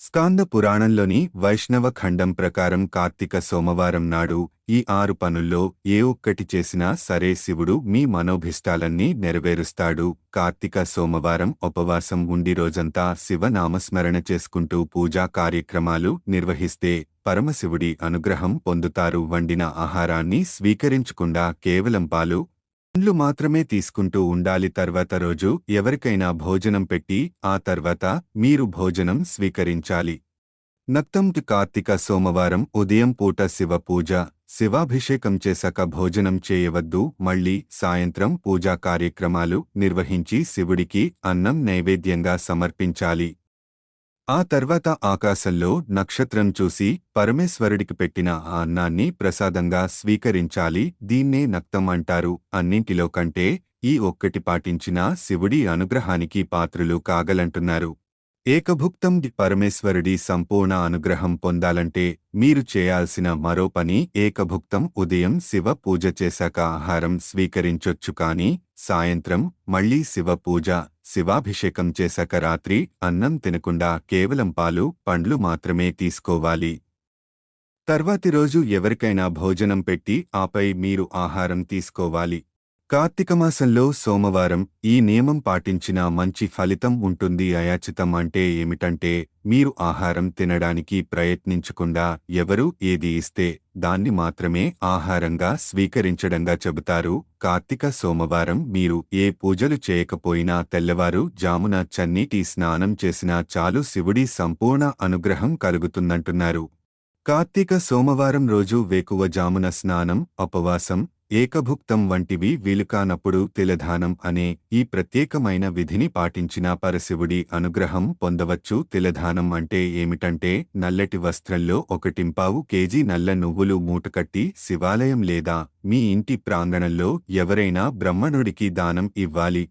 స్కాంద పురాణంలోని వైష్ణవ ఖండం ప్రకారం కార్తీక సోమవారం నాడు ఈ 6 పనుల్లో ఏ ఒక్కటి చేసినా సరే శివుడు మీ మనోభిష్టాలన్నీ నెరవేరుస్తాడు. కార్తీక సోమవారం ఉపవాసం ఉండి రోజంతా శివనామస్మరణ చేసుకుంటూ పూజా కార్యక్రమాలు నిర్వహిస్తే పరమశివుడి అనుగ్రహం పొందుతారు. వండిన ఆహారాన్ని స్వీకరించకుండా కేవలం పాలు పండ్లు మాత్రమే తీసుకుంటూ ఉండాలి. తర్వాత రోజు ఎవరికైనా భోజనం పెట్టి ఆ తర్వాత మీరు భోజనం స్వీకరించాలి. నక్తం కార్తీక సోమవారం ఉదయం పూట శివ పూజ, శివాభిషేకం చేశాక భోజనం చేయవద్దు. మళ్ళీ సాయంత్రం పూజా కార్యక్రమాలు నిర్వహించి శివుడికి అన్నం నైవేద్యంగా సమర్పించాలి. ఆ తర్వాత ఆకాశంలో నక్షత్రం చూసి పరమేశ్వరుడికి పెట్టిన ఆ అన్నాన్ని ప్రసాదంగా స్వీకరించాలి. దీన్నే నక్తం అంటారు. అన్నింటిలో కంటే ఈ ఒక్కటి పాటించినా శివుడి అనుగ్రహానికి పాత్రులు కాగలంటున్నారు. ఏకభుక్తం పరమేశ్వరుడి సంపూర్ణ అనుగ్రహం పొందాలంటే మీరు చేయాల్సిన మరో పని ఏకభుక్తం. ఉదయం శివ పూజ చేశాక ఆహారం స్వీకరించొచ్చు, కానీ సాయంత్రం మళ్ళీ శివ పూజ, శివాభిషేకం చేశాక రాత్రి అన్నం తినకుండా కేవలం పాలు పండ్లు మాత్రమే తీసుకోవాలి. తర్వాతి రోజు ఎవరికైనా భోజనం పెట్టి ఆపై మీరు ఆహారం తీసుకోవాలి. కార్తీకమాసంలో సోమవారం ఈ నియమం పాటించినా మంచి ఫలితం ఉంటుంది. అయాచితం అంటే ఏమిటంటే మీరు ఆహారం తినడానికి ప్రయత్నించకుండా ఎవరు ఏది ఇస్తే దాన్ని మాత్రమే ఆహారంగా స్వీకరించడంగా చెబుతారు. కార్తీక సోమవారం మీరు ఏ పూజలు చేయకపోయినా తెల్లవారు జామున చన్నీటి స్నానం చేసినా చాలు, శివుడి సంపూర్ణ అనుగ్రహం కలుగుతుందంటున్నారు. కార్తీక సోమవారం రోజు వేకువ జామున స్నానం, ఉపవాసం, ఏకభుక్తం వంటివి వీలుకానప్పుడు తిలదానం అనే ఈ ప్రత్యేకమైన విధిని పాటించిన పరశివుడి అనుగ్రహం పొందవచ్చు. తిలదానం అంటే ఏమిటంటే నల్లటి వస్త్రంలో 1.25 కేజీ నల్ల నువ్వులు మూటకట్టి శివాలయం లేదా మీ ఇంటి ప్రాంగణంలో ఎవరైనా బ్రాహ్మణుడికి దానం ఇవ్వాలి.